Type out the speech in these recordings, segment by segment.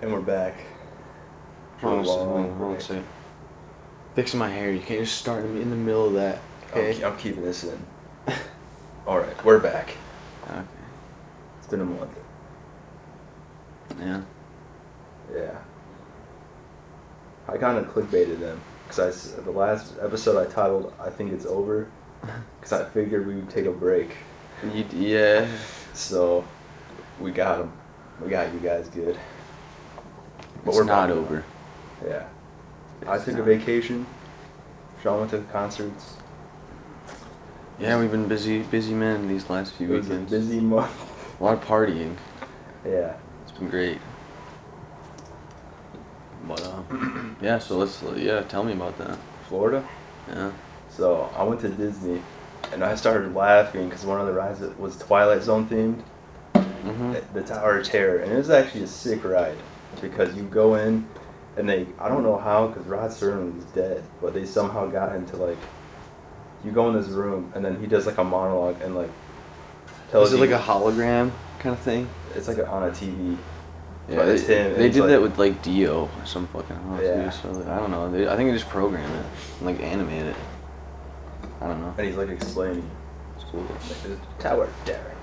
And we're back. Hold on a second. Fixing my hair. You can't just start in the middle of that. Okay. I'm keeping this in. Alright, we're back. Okay. It's been a month. Yeah. Yeah. I kind of clickbaited them. Because the last episode I titled, I Think It's Over. Because I figured we would take a break. Yeah. So, we got them. We got you guys good. But It's not over. Yeah. I took a vacation. Sean went to concerts. Yeah, we've been busy men these last few It was weekends. a busy month. A lot of partying. Yeah. It's been great. But yeah. So tell me about that. Florida? Yeah. So I went to Disney, and I started laughing because one of the rides was Twilight Zone themed. The Tower of Terror, and it was actually a sick ride because you go in, and I don't know how because Rod Serling was dead, but they somehow got him to you go in this room, and then he does like a monologue and tells Is it you. like a hologram kind of thing? It's like on a TV. Yeah, but it's him. They did that with Dio or some fucking house. Yeah. So I don't know. I think they just programmed it, and, animated it. I don't know. And he's explaining. It's cool. The Tower of Terror.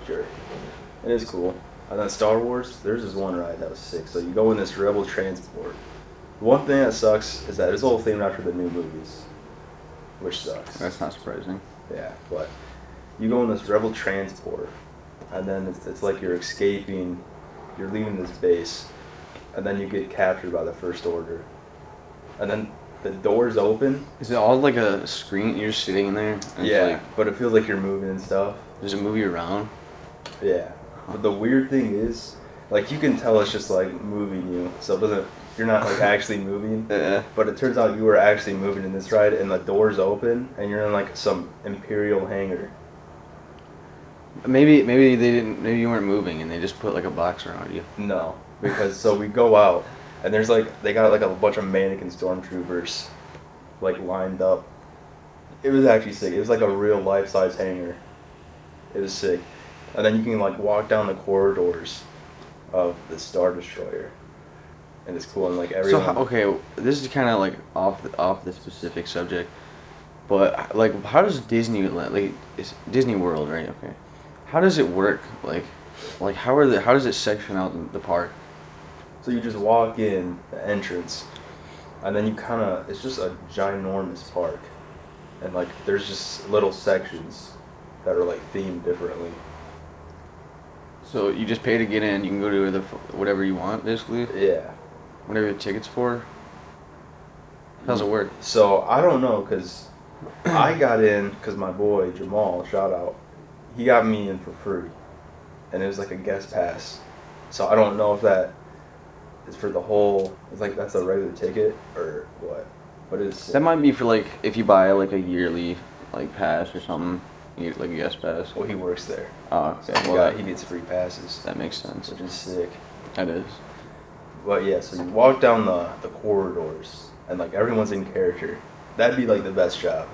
Sure. It is cool. And then Star Wars, there's this one ride that was sick. So you go in this Rebel transport. The one thing that sucks is that it's all themed after the new movies, which sucks. That's not surprising. Yeah, but you go in this Rebel transport, and then it's like you're escaping, you're leaving this base, and then you get captured by the First Order. And then the doors open. Is it all like a screen? You're just sitting in there? And Yeah, but it feels like you're moving and stuff. Does it move you around? Yeah. But the weird thing is, you can tell it's just moving you, so you're not actually moving. Yeah. But it turns out you were actually moving in this ride, and the doors open, and you're in some Imperial hangar. Maybe they didn't. Maybe you weren't moving, and they just put a box around you. No, because so we go out, and there's they got a bunch of mannequin stormtroopers, lined up. It was actually sick. It was a real life-size hangar. It was sick. And then you can walk down the corridors of the Star Destroyer, and it's cool. And everyone. So this is kind of off the specific subject, but how does Disney it's Disney World, right? Okay, how does it work? How does it section out the park? So you just walk in the entrance, and then it's just a ginormous park, and there's just little sections that are themed differently. So you just pay to get in. You can go to whatever you want, basically. Yeah. Whatever your ticket's for. How's it work? So I don't know, cause I got in because my boy Jamal, shout out, he got me in for free, and it was a guest pass. So I don't know if that is for the whole. It's that's a regular ticket or what, but it's. That might be for if you buy a yearly pass or something. You get a guest pass. Well, he works there. Oh, okay. So he gets free passes. That makes sense. Which is sick. That is. But yeah, so you walk down the corridors, and everyone's in character. That'd be the best job.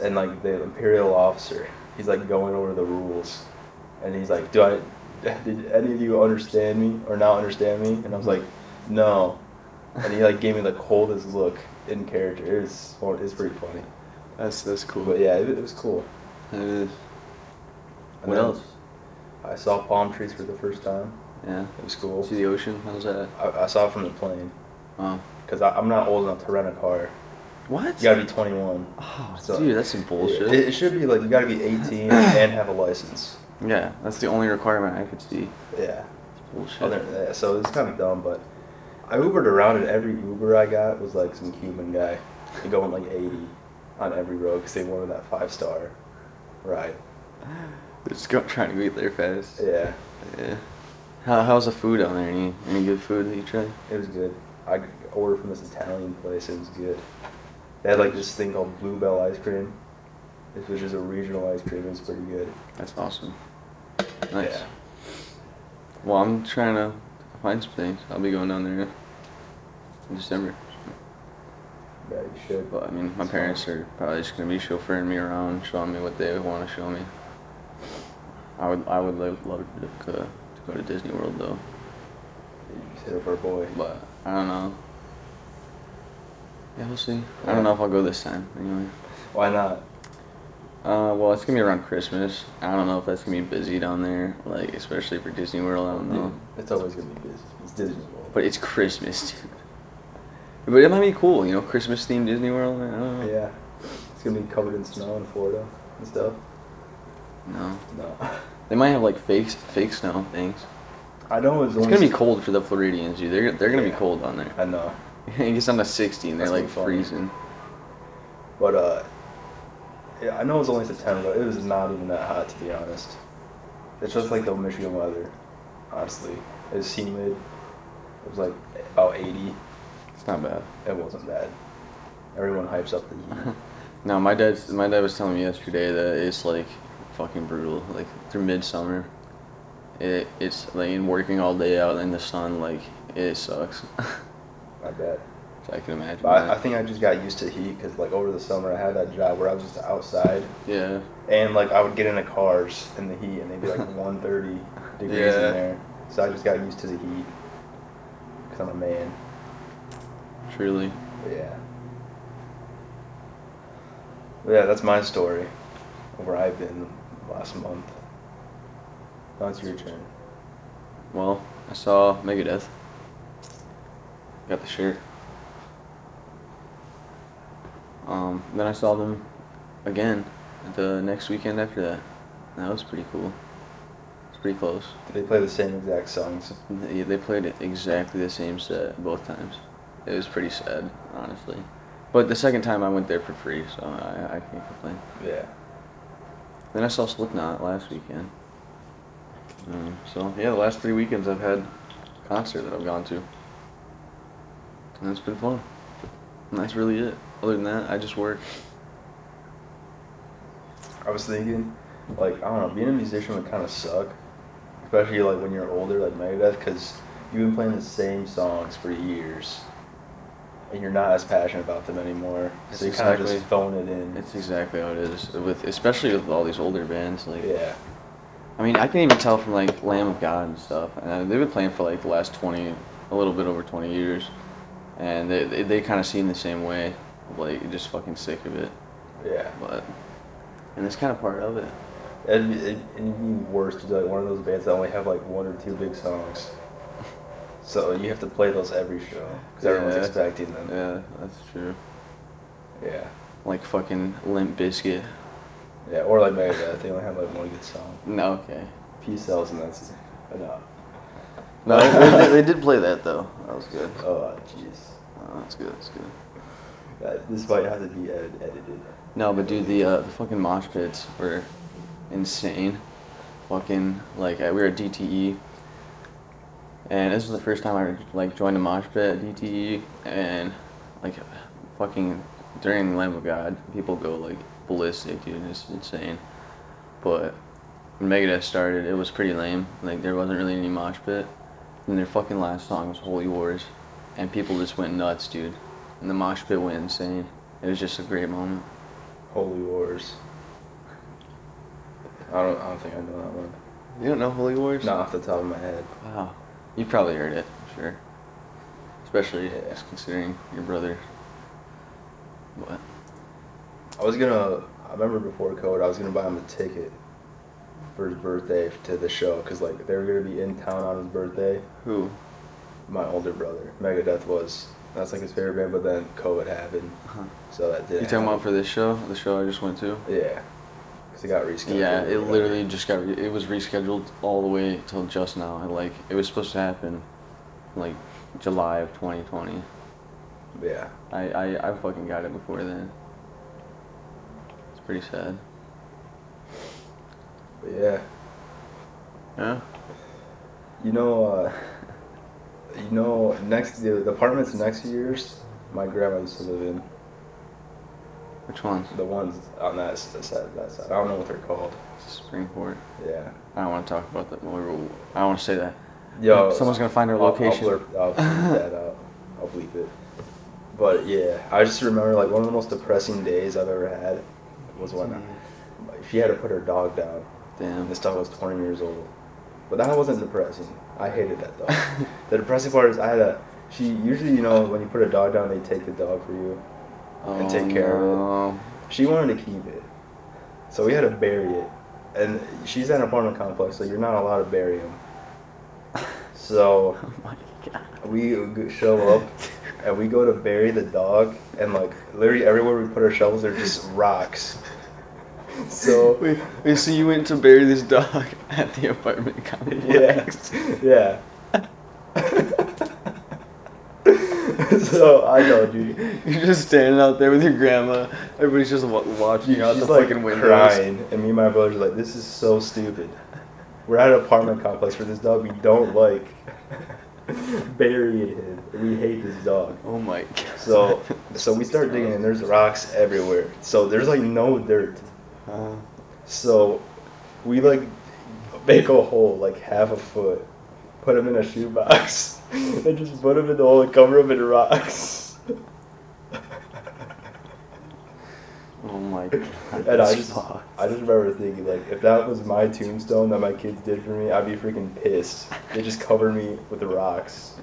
And the Imperial officer, he's going over the rules, and he's did any of you understand me or not understand me? And I was no. And he gave me the coldest look in character. It's pretty funny. That's cool. But yeah, it was cool. It is. And What else? I saw palm trees for the first time. Yeah. It was cool. See the ocean? How's that? I saw it from the plane. Oh. Because I'm not old enough to rent a car. What? You gotta be 21. Oh, So dude, that's some bullshit. It should be you gotta be 18 and have a license. Yeah, that's the only requirement I could see. Yeah. It's bullshit. Other than that, so it's kind of dumb, but I Ubered around, and every Uber I got was some Cuban guy. They going 80 on every road because they wanted that 5-star ride. Just trying to get there fast. Yeah. Yeah. How's the food down there? Any good food that you tried? It was good. I ordered from this Italian place. It was good. They had this thing called Bluebell ice cream, which is a regional ice cream. It was pretty good. That's awesome. Nice. Yeah. Well, I'm trying to find some things. I'll be going down there in December. Yeah, you should. But I mean, my parents are probably just gonna be chauffeuring me around, showing me what they want to show me. I would love to go to Disney World though. Just hit up our boy. But I don't know. Yeah, we'll see. I don't know if I'll go this time. Anyway. Why not? Well, it's gonna be around Christmas. I don't know if that's gonna be busy down there, like especially for Disney World. I don't know. It's always gonna be busy. It's Disney World. But it's Christmas, dude. But it might be cool, you know, Christmas themed Disney World. I don't know. Yeah. It's gonna be covered in snow in Florida and stuff. No. No. They might have like fake snow things. I know It's gonna be cold for the Floridians, dude. They're gonna be cold down there. I know. It gets down to 60 and they're That's like funny. freezing. But yeah, I know it's only September, but it was not even that hot to be honest. It's just like the Michigan weather, honestly. It was humid. It was like about 80. It's not bad. It wasn't bad. Everyone hypes up the heat. No, my dad was telling me yesterday that it's like fucking brutal. Like through midsummer, it's like in working all day out in the sun. Like it sucks. Not bad. So I can imagine. But I that. think I just got used to heat because like over the summer I had that job where I was just outside Yeah. and like I would get into cars in the heat and they'd be like 130 degrees Yeah. in there. So I just got used to the heat because I'm a man. Truly. But yeah. But yeah, that's my story of where I've been last month. Now it's your turn. Well, I saw Megadeth. Got the shirt. Then I saw them again the next weekend after that. That was pretty cool. It's pretty close. They play the same exact songs. They played exactly the same set both times. It was pretty sad, honestly. But the second time I went there for free, so I can't complain. Yeah. Then I saw Slipknot last weekend. So yeah, the last 3 weekends I've had a concert that I've gone to. And it's been fun. And that's really it. Other than that, I just work. I was thinking, like, I don't know, being a musician would kind of suck. Especially, like, when you're older, like Megadeth, because you've been playing the same songs for years. And you're not as passionate about them anymore. So you kind of just phone it in. It's exactly how it is. Especially with all these older bands. Like, Yeah. I mean, I can even tell from, like, Lamb of God and stuff. And they've been playing for, like, the last a little bit over 20 years. And they kind of seem the same way. Like, you're just fucking sick of it. Yeah. And it's kind of part of it. It'd be worse to be like one of those bands that only have like one or two big songs. So you have to play those every show because everyone's expecting them. Yeah, that's true. Yeah. Like fucking Limp Bizkit. Yeah, or like Megadeth, they only have like one good song. No, okay. Peace Cells and that's enough. No, they did play that though. That was good. Oh, jeez. Oh, that's good. That's good. This might have to be edited. No, but dude, the fucking mosh pits were insane. Fucking like we were at DTE, and this was the first time I like joined a mosh pit at DTE, and like fucking during Lamb of God, people go like ballistic, dude. It's insane. But when Megadeth started, it was pretty lame. Like there wasn't really any mosh pit. And their fucking last song was Holy Wars, and people just went nuts, dude. And the mosh pit went insane. It was just a great moment. Holy Wars. I don't think I know that one. You don't know Holy Wars? Not off the top of my head. Wow. You probably heard it, I'm sure. Especially Yeah. considering your brother. What? I remember before COVID, I was gonna buy him a ticket for his birthday to the show because like they were gonna be in town on his birthday. Who? My older brother, Megadeth was. That's like his favorite band, but then COVID happened, Uh-huh. so that didn't. You talking about happen. for this show? The show I just went to? Yeah, because it got rescheduled. Yeah, or it whatever. literally just it was rescheduled all the way till just now. And like, it was supposed to happen like July of 2020. Yeah. I fucking got it before then. It's pretty sad. But yeah. Yeah? The apartments next to yours, my grandma used to live in. Which ones? The ones on that side. I don't know what they're called. Springport. Yeah. I don't want to talk about that. I don't want to say that. Yo, Someone's gonna find our location. I'll bleep that out. I'll bleep it. But yeah, I just remember like one of the most depressing days I've ever had was when she had to put her dog down. Damn. This dog was 20 years old. But that wasn't depressing. I hated that dog. The depressing part is she usually, when you put a dog down, they take the dog for you and take care of it. She wanted to keep it. So we had to bury it. And she's at an apartment complex, so you're not allowed to bury him. So Oh my god. we show up and we go to bury the dog, and like literally everywhere we put our shovels are just rocks. So Wait, so you went to bury this dog at the apartment complex? Yeah. So I know, dude. You're just standing out there with your grandma. Everybody's just watching you out the She's like fucking windows. crying, and me and my brothers are like, "This is so stupid. We're at an apartment complex for this dog we don't like. Bury it. We hate this dog." Oh my god. So we start digging, and there's rocks everywhere. So there's like no dirt. So we like make a hole like half a foot, put him in a shoebox, and just put him in the hole and cover him in rocks. Oh my god. And I just remember thinking, like, if that was my tombstone that my kids did for me, I'd be freaking pissed. They just covered me with the rocks.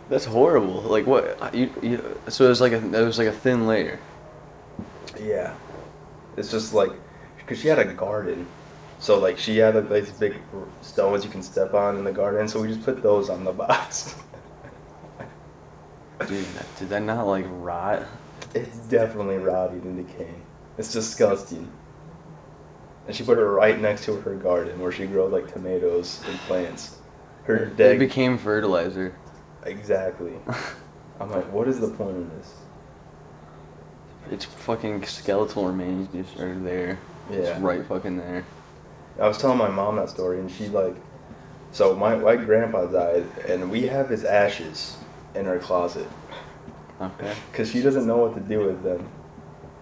That's horrible. Like what? So it was like a thin layer. Yeah. It's just like, because she had a garden. So, like, she had like these big stones you can step on in the garden, so we just put those on the box. Dude, did that not like rot? It's definitely rotting and decaying. It's disgusting. And she put it right next to her garden where she grows like tomatoes and plants. Her It dead. became fertilizer. Exactly. I'm like, what is the point of this? Its fucking skeletal remains just are there. Yeah. It's right fucking there. I was telling my mom that story, and she like, so my grandpa died, and we have his ashes in our closet. Okay. Because she doesn't know what to do with them.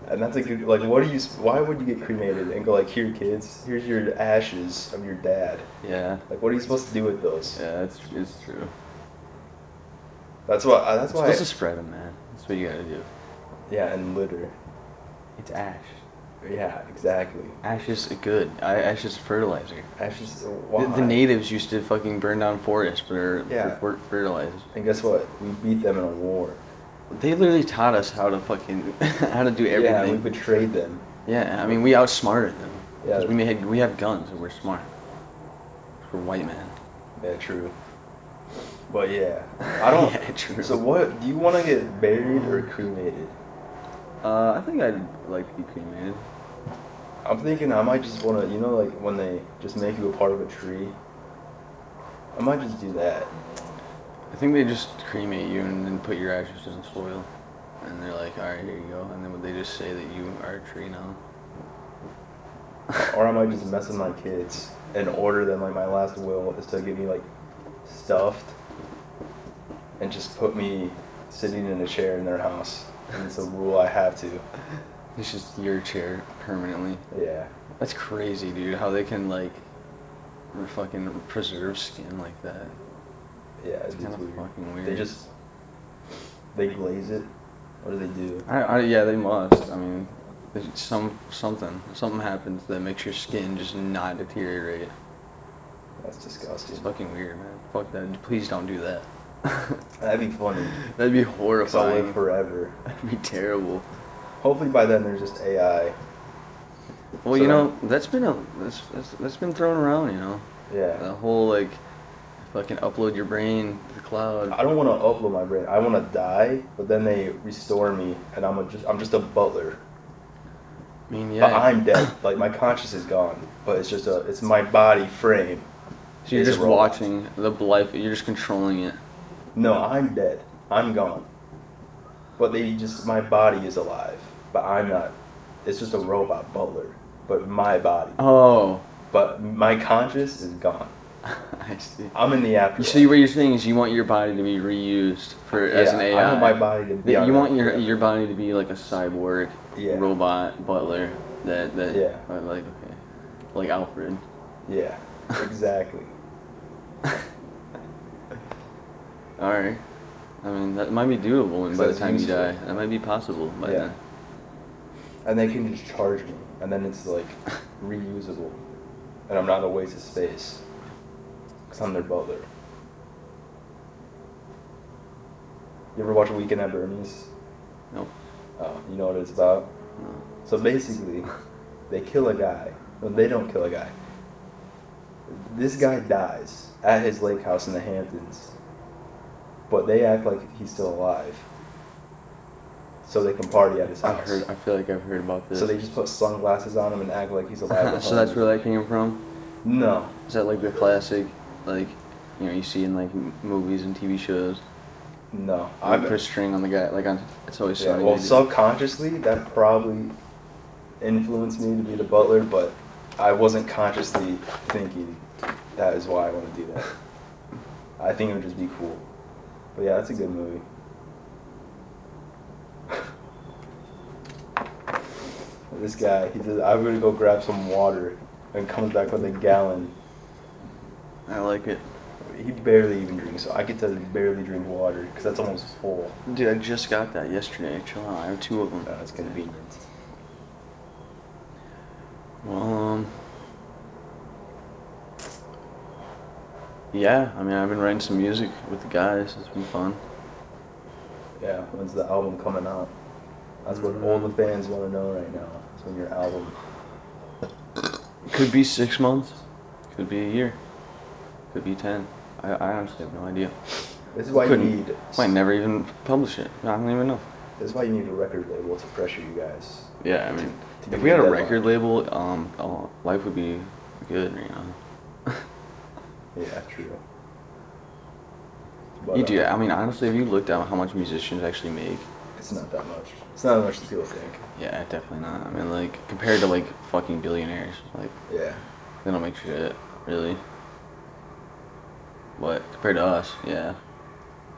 And that's a good, like, why would you get cremated and go like, here kids, here's your ashes of your dad. Yeah. Like, what are you supposed to do with those? Yeah, it's true. That's You're why, supposed to spread them, man. That's what you gotta do. yeah, and litter. It's ash. Yeah, exactly. Ash is good. Ash is fertilizer. Ashes, why? The natives used to fucking burn down forests for Yeah. fertilizers. And guess what? We beat them in a war. They literally taught us how to fucking how to do Yeah, we everything. betrayed them. Yeah, I mean we outsmarted them. Yeah. Because we have guns and we're smart. We're white men. Yeah, true. But yeah, I don't. Yeah, true. So what? Do you want to get buried or cremated? I think I'd like to be cremated. I'm thinking I might just want to, like when they just make you a part of a tree. I might just do that. I think they just cremate you and then put your ashes in soil. And they're like, alright, here you go. And then they just say that you are a tree now. Or I might just mess with my kids and order them, like my last will is to give me like stuffed and just put me sitting in a chair in their house. And it's a rule I have to. It's just your chair permanently. Yeah. That's crazy, dude. How they can like fucking preserve skin like that. Yeah, It's it's kind of weird. fucking weird. They glaze it. What do they do? Yeah, they must. I mean, there's something happens that makes your skin just not deteriorate. That's disgusting. It's fucking weird, man. Fuck that. Please don't do that. That'd be funny. That'd be 'Cause I'll horrifying. live forever. That'd be terrible. Hopefully by then there's just AI. Well, So- that's been thrown around, Yeah. The whole like fucking upload your brain to the cloud. I don't want to upload my brain. I want to die, but then they restore me, and I'm just a butler. I mean, But yeah. I'm dead. Like my conscious is gone, but it's my body frame. So you're It's a just robot. watching the life. You're just controlling it. No, I'm dead. I'm gone. But my body is alive, but I'm not. It's just a robot butler, but my body. Oh, But my conscious is gone. I see. I'm in the You afterlife. see, what you're saying is you want your body to be reused as an AI. I want my body to be. You on want that your forever. body to be like a cyborg Yeah. robot butler that Yeah. like okay, like Alfred. Yeah, exactly. All right. I mean, that might be doable, and So by the it's time you useful. die, that might be possible by Yeah. then. And they can just charge me, and then it's like reusable, and I'm not a waste of space. Because I'm their butler. You ever watch Weekend at Bernie's? Nope. Oh, you know what it's about? No. So basically, they kill a guy. Well, they don't kill a guy. This guy dies at his lake house in the Hamptons. But they act like he's still alive. So they can party at his house. I feel like I've heard about this. So they just put sunglasses on him and act like he's alive. At So home. that's where that came from? No. Is that like the classic, like, you know, you see in like movies and TV shows? No. I put a string on the guy, like on It's Always Yeah, Sunny. well, subconsciously, that probably influenced me to be the butler, but I wasn't consciously thinking that is why I want to do that. I think it would just be cool. But yeah, that's a good movie. This guy, he says, I'm going to go grab some water, and comes back with a gallon. I like it. He barely even drinks, so I could tell he barely drink water, because that's almost full. Dude, I just got that yesterday. Chill out. I have 2 of them. That's convenient. Well, yeah, I mean, I've been writing some music with the guys. It's been fun. Yeah, when's the album coming out? That's what all the fans want to know right now. It's when your album. Could be 6 months. Could be a year. Could be 10. I honestly have no idea. This is why you need. Might never even publish it. I don't even know. This is why you need a record label to pressure you guys. Yeah, I mean, to if we had a deadline. record label, life would be good, you know. Yeah, true. I mean, honestly, have you looked at how much musicians actually make? It's not that much. It's not as much as people think. Yeah, definitely not. I mean, like, compared to, like, fucking billionaires, like, Yeah. they don't make shit, really. But compared to us, yeah.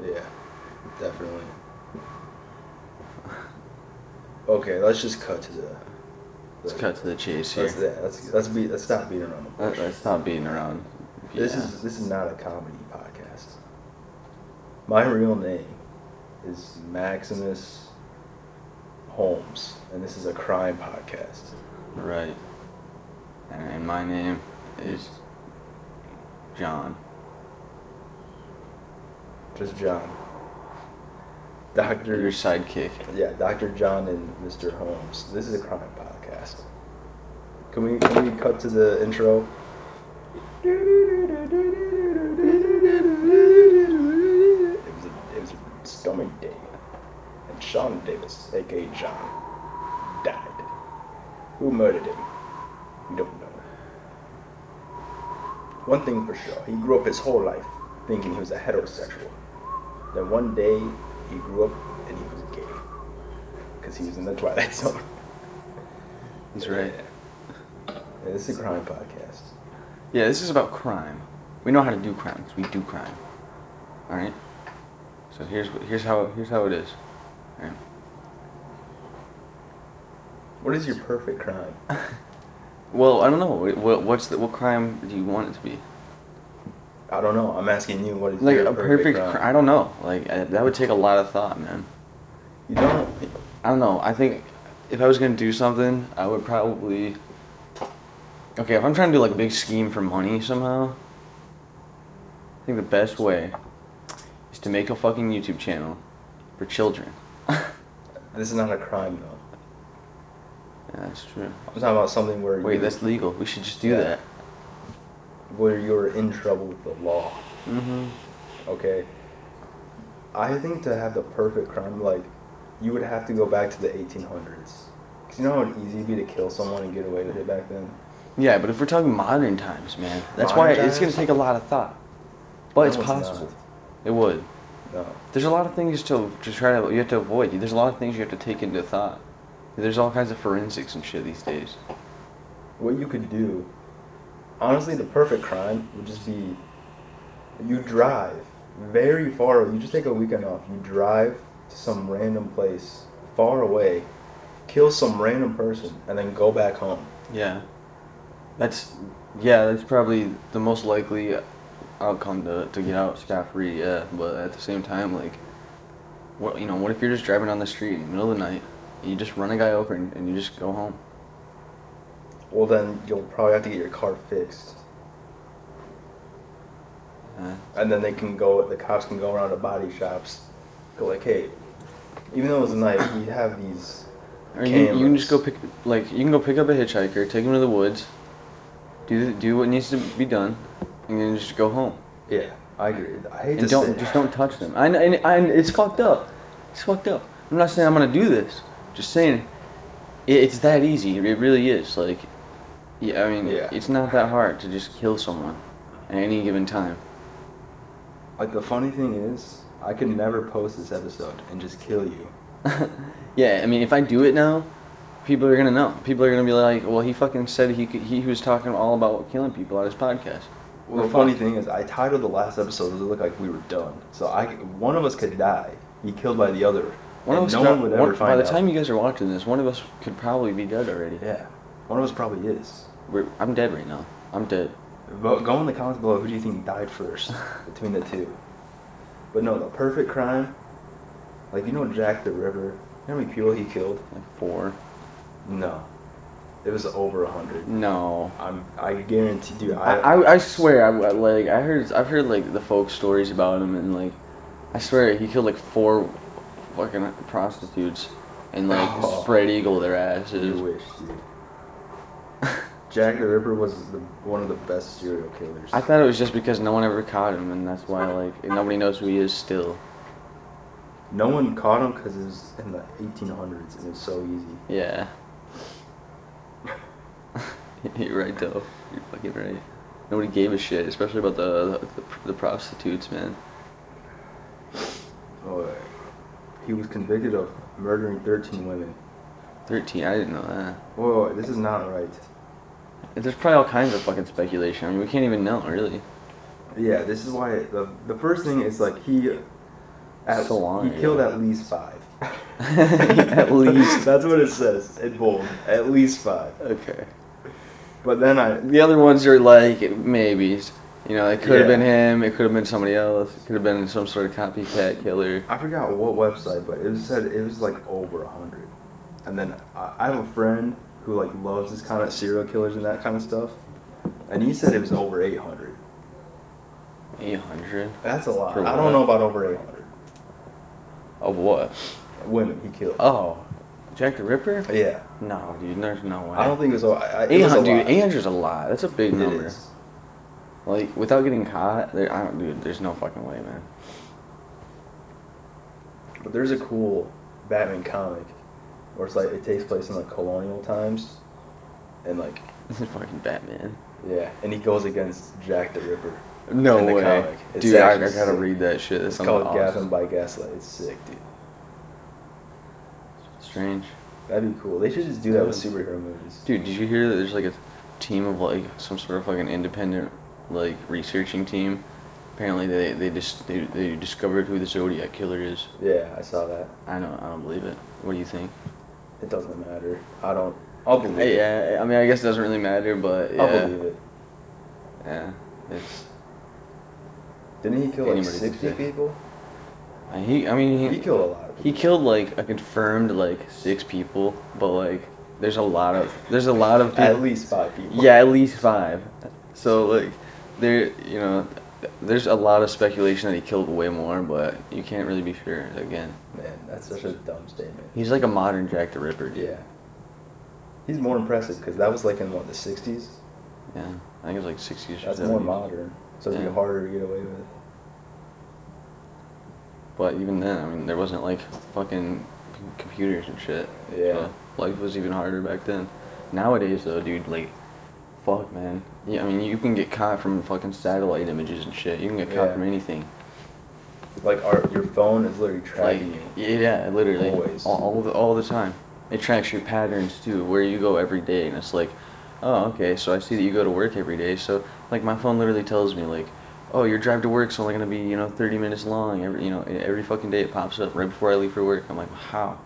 Yeah. Definitely. Okay, let's just cut to the. Let's cut to the chase here. Let's stop beating around the bush. Let's stop beating around. This is not a comedy podcast. My real name is Maximus Holmes, and this is a crime podcast. Right. And my name is John. Just John. Dr. Your sidekick. Yeah, Dr. John and Mr. Holmes. This is a crime podcast. Can we cut to the intro? It was a stormy day, and Sean Davis, aka John, died. Who murdered him? We don't know. One thing for sure, he grew up his whole life thinking he was a heterosexual. Then one day, he grew up and he was gay. Because he was in the Twilight Zone. He's right. Yeah, this is a crime podcast. Yeah, this is about crime. We know how to do crime because we do crime. All right. So here's how it is. All right. What is your perfect crime? Well, I don't know. What crime do you want it to be? I don't know. I'm asking you, what is Like your a perfect crime? I don't know. Like that would take a lot of thought, man. You don't? I don't know. I think if I was gonna do something, I would probably. Okay, if I'm trying to do like a big scheme for money somehow, I think the best way is to make a fucking YouTube channel for children. This is not a crime, though. Yeah, that's true. I'm talking about something where Wait, that's legal. We should just do Yeah. that. where you're in trouble with the law. Mm-hmm. Okay? I think to have the perfect crime, like, you would have to go back to the 1800s. Because you know how easy it'd be to kill someone and get away with it back then? Yeah, but if we're talking modern times, man, that's why Modern it's gonna times? take a lot of thought. But it's No, it's possible. not. It would. No. There's a lot of things to try to you have to avoid. There's a lot of things you have to take into thought. There's all kinds of forensics and shit these days. What you could do, honestly, the perfect crime would just be you drive very far. You just take a weekend off. You drive to some random place far away, kill some random person, and then go back home. Yeah. That's probably the most likely outcome to get out scot-free, yeah. But at the same time, like, what if you're just driving down the street in the middle of the night, and you just run a guy over and you just go home? Well, then you'll probably have to get your car fixed. And then the cops can go around to body shops, go like, hey, even though it was a night, we have these Or you can just cameras. you can go pick up a hitchhiker, take him to the woods, do what needs to be done, and then just go home. Yeah, I agree. I hate And to say don't touch them. And it's fucked up. It's fucked up. I'm not saying I'm gonna do this. Just saying, it's that easy. It really is. Like, yeah, I mean, Yeah. it's not that hard to just kill someone at any given time. Like, the funny thing is, I could never post this episode and just kill you. Yeah, I mean, if I do it now, people are gonna know. People are gonna be like, well, he fucking said he was talking all about killing people on his podcast. Well, the funny thing is, I titled the last episode as it looked like we were done. So one of us could die, be killed by the other, and no one would ever find By out. the time you guys are watching this, one of us could probably be dead already. Yeah, one of us probably is. I'm dead right now. I'm dead. Go in the comments below, who do you think died first between the two? But no, the perfect crime, like, you know Jack the Ripper? You know how many people he killed? Like 4. No. It was over 100. No. I guarantee, dude. I swear, I've heard like the folk stories about him, and like, I swear he killed like 4 fucking prostitutes and like Oh. spread eagle their You asses. wish, dude. Jack the Ripper was one of the best serial killers. I thought it was just because no one ever caught him, and that's why like nobody knows who he is still. No one caught him because it was in the 1800s and it was so easy. Yeah. You're right though. You're fucking right. Nobody gave a shit, especially about the prostitutes, man. Oh, he was convicted of murdering 13 women. 13. I didn't know that. Whoa, this is not right. There's probably all kinds of fucking speculation. I mean, we can't even know, really. Yeah, this is why the first thing is like he So long he killed ago. at least 5. At least. That's what it says in bold. At least 5. Okay. But then The other ones are like maybes. You know, it could have Yeah. been him. It could have been somebody else. It could have been some sort of copycat killer. I forgot what website, but it said it was like over 100. And then I have a friend who like loves this kind of serial killers and that kind of stuff, and he said it was over 800. 800 That's a lot. For I don't what? know about over 800 of what? women he killed. Oh, Jack the Ripper? Yeah, No, dude. There's no way. I don't think it was. It was a 800, lot. dude. 800's a lot. That's a big It number. is. Like without getting caught, dude. There's no fucking way, man. But there's a cool Batman comic where it's like it takes place in like colonial times, and like This is fucking Batman. yeah, and he goes against Jack the Ripper. No in the way, comic. It's dude. I actually gotta sick. read that shit. That It's sounds called awesome. Gotham by Gaslight. It's sick, dude. Strange. That'd be cool. They should just do that with superhero movies. Dude, did you hear that there's like a team of like some sort of fucking independent like researching team? Apparently they discovered who the Zodiac killer is. Yeah, I saw that. I don't believe it. What do you think? It doesn't matter. I'll believe it. Yeah, I mean I guess it doesn't really matter, but yeah. I'll believe it. Yeah, it's. Didn't he kill like Anybody can 60 say. people? He He killed a lot of people. He killed like a confirmed like 6 people, but like there's a lot of people. At least 5 people. Yeah, at least 5. So like there's a lot of speculation that he killed way more, but you can't really be sure. Again, Man, that's such a dumb statement. he's like a modern Jack the Ripper. Dude. Yeah. He's more impressive because that was like in what, the 60s? Yeah, I think it was like 60s or That's 70s. more modern. So it'd Yeah. be harder to get away with. But even then, I mean, there wasn't like fucking computers and shit. Yeah. So life was even harder back then. Nowadays, though, dude, like, fuck, man. Yeah, I mean, you can get caught from fucking satellite images and shit. You can get caught Yeah. from anything. Like your phone is literally Like, tracking you. yeah, literally, Always. all the time. It tracks your patterns too, where you go every day, and it's like, oh, okay, so I see that you go to work every day. So, like, my phone literally tells me, like, oh, your drive to work's only gonna be, 30 minutes long. Every fucking day it pops up right before I leave for work. I'm like, how?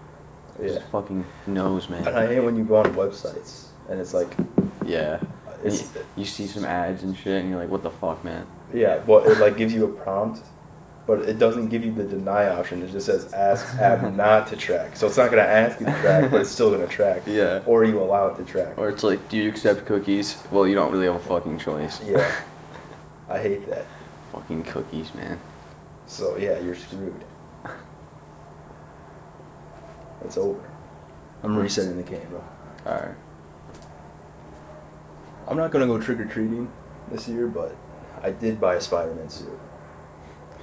It Yeah. just fucking knows, man. And I hate when you go on websites and it's like, Yeah. And it's, you see some ads and shit, and you're like, what the fuck, man? yeah, well, it like gives you a prompt, but it doesn't give you the deny option. It just says ask app not to track. So it's not gonna ask you to track, but it's still gonna track. Yeah. Or you allow it to track. Or it's like, do you accept cookies? Well, you don't really have a fucking choice. Yeah. I hate that. Fucking cookies, man. So yeah, you're screwed. It's over. I'm resetting the camera. Alright. I'm not gonna go trick or treating this year, but I did buy a Spider-Man suit,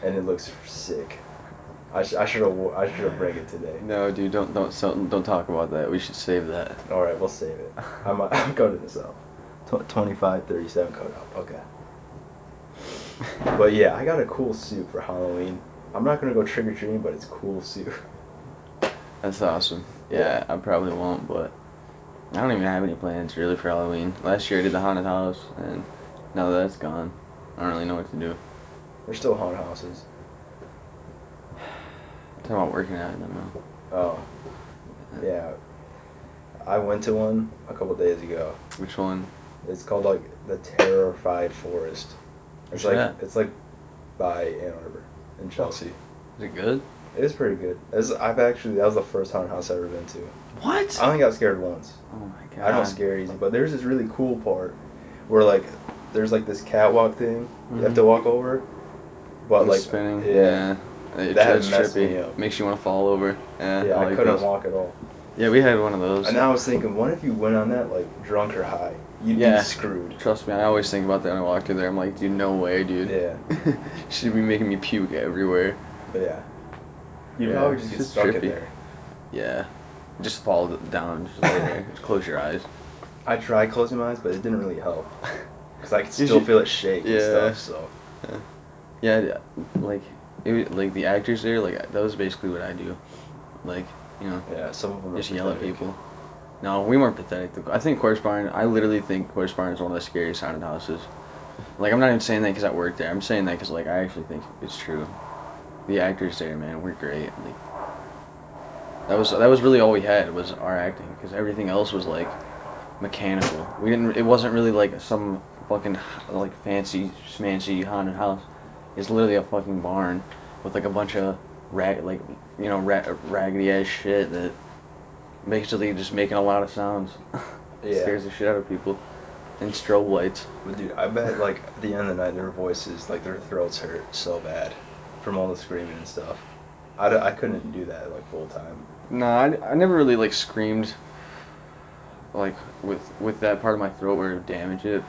and it looks sick. I should have bring it today. No, dude, don't talk about that. We should save that. All right, we'll save it. I'm cutting this out. 2537 cut out. Okay. But yeah, I got a cool suit for Halloween. I'm not gonna go trick or treating, but it's a cool suit. That's awesome. Yeah, I probably won't, but I don't even have any plans really for Halloween. Last year I did the haunted house, and now that that's gone, I don't really know what to do. There's still haunted houses. I'm talking about working at them now. Oh. Yeah. I went to one a couple days ago. Which one? It's called like the Terrified Forest. It's Where's like that? it's like by Ann Arbor in Chelsea. Is it good? It is pretty good. That was the first haunted house I've ever been to. What? I only got scared once. Oh my god. I don't scare easy, but there's this really cool part where like there's like this catwalk thing you have to walk over, but It's like spinning. yeah, That's messed me trippy. up. Makes you want to fall over. Yeah, yeah, I like couldn't those. walk at all. Yeah, we had one of those. And now I was thinking, what if you went on that like drunk or high? You'd Yeah. be screwed. Trust me, I always think about that when I walk through there. I'm like, dude, no way, dude. Yeah, Should be making me puke everywhere. but yeah, you'd Yeah, probably it's just get just stuck in trippy. there. Yeah. Just fall down. Just lay there. Just close your eyes. I tried closing my eyes, but it didn't really help because I could You still should- feel it shake and Yeah. stuff. So Yeah, like, like the actors there, like, that was basically what I do. Like, you know, yeah, some of them are just yell at pathetic. people. No, we weren't pathetic. I think Corpse Barn, I literally think Corpse Barn is one of the scariest haunted houses. Like, I'm not even saying that because I work there. I'm saying that because, like, I actually think it's true. The actors there, man, were great. Like, that was really all we had was our acting, because everything else was like mechanical. It wasn't really like some fucking like fancy schmancy haunted house. It's literally a fucking barn with like a bunch of raggedy ass shit that basically just making a lot of sounds. Yeah. Scares the shit out of people. And strobe lights. But dude, I bet like at the end of the night their voices, like their throats hurt so bad from all the screaming and stuff. I couldn't do that like full time. No, I never really like screamed like with that part of my throat where it would damage it.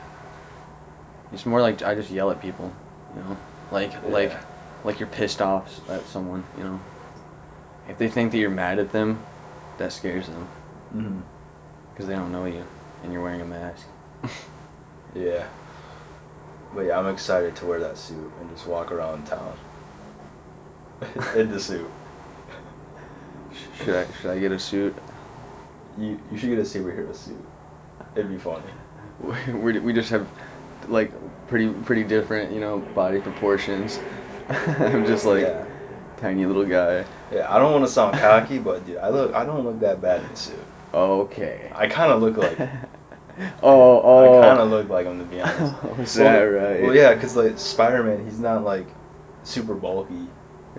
It's more like I just yell at people, you know, like you're pissed off at someone, you know. If they think that you're mad at them, that scares them Mm-hmm. because they don't know you and you're wearing a mask. Yeah. But yeah, I'm excited to wear that suit and just walk around town in the suit. Should I get a suit? You should get a superhero suit. It'd be funny. We just have like pretty different, you know, body proportions. I'm just like Yeah. tiny little guy. Yeah, I don't want to sound cocky, but dude, I don't look that bad in the suit. Okay. I kind of look like. Oh. I kind of look like him, to be honest. Is that right? Well, yeah, because like Spider-Man, he's not like super bulky.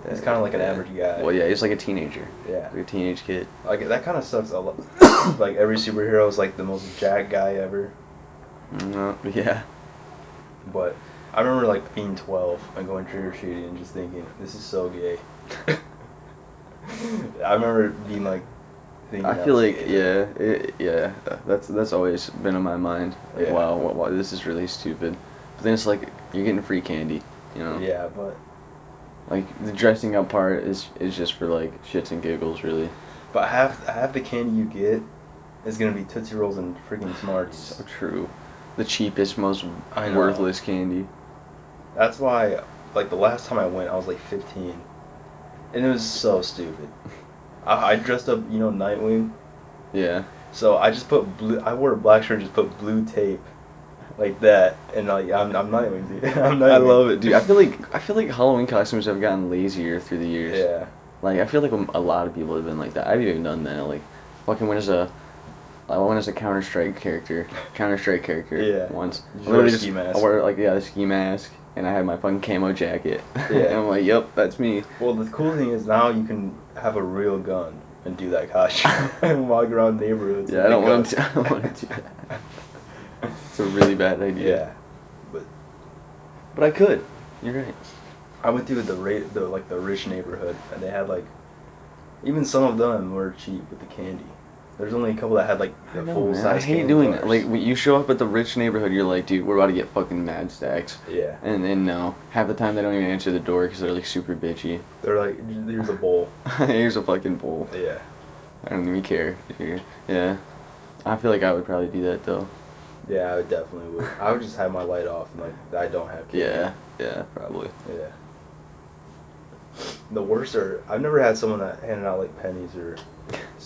He's kind of like an Yeah. average guy. Well, yeah, he's like a teenager. Yeah. Like a teenage kid. Like that kind of sucks a lot. Like every superhero is like the most jacked guy ever. No, yeah. But I remember like being 12 and going trick or treating and just thinking, this is so gay. I remember being like, thinking I that feel was like gay. that's always been on my mind. Like, Yeah. wow, this is really stupid. But then it's like you're getting free candy, you know. Yeah, but Like the dressing up part is just for like shits and giggles, really. half the candy you get is gonna be Tootsie Rolls and freaking Smarts. So true. The cheapest, most I know. worthless candy. That's why, like the last time I went, I was like 15, and it was so stupid. I dressed up, you know, Nightwing. Yeah. So I just put blue. I wore a black shirt and just put blue tape, like that, and like I'm Nightwing, dude. I'm Nightwing. I love it, dude. I feel like Halloween costumes have gotten lazier through the years. Yeah. Like I feel like a lot of people have been like that. I've even done that. Like, fucking when is a Counter-Strike character Yeah. once. You I wear a literally ski mask. I wore like the ski mask, and I had my fucking camo jacket. Yeah. And I'm like, yep, that's me. Well, the cool thing is now you can have a real gun and do that costume and walk around neighborhoods. Yeah, with I don't the want guns. to. I don't want to do that. It's a really bad idea. Yeah. But I could. You're right. I went through the rich neighborhood, and they had like, even some of them were cheap with the candy. There's only a couple that had like I the know, full man. size. I hate doing that. Like, when you show up at the rich neighborhood, you're like, dude, we're about to get fucking mad stacks. Yeah. And then no, half the time they don't even answer the door because they're like super bitchy. They're like, here's a bowl. Here's a fucking bowl. Yeah. I don't even care if you're. Yeah. I feel like I would probably do that though. Yeah, I would definitely would. I would just have my light off and like I don't have candy. Yeah. Yeah, probably. Yeah. The worst are, I've never had someone that handed out like pennies or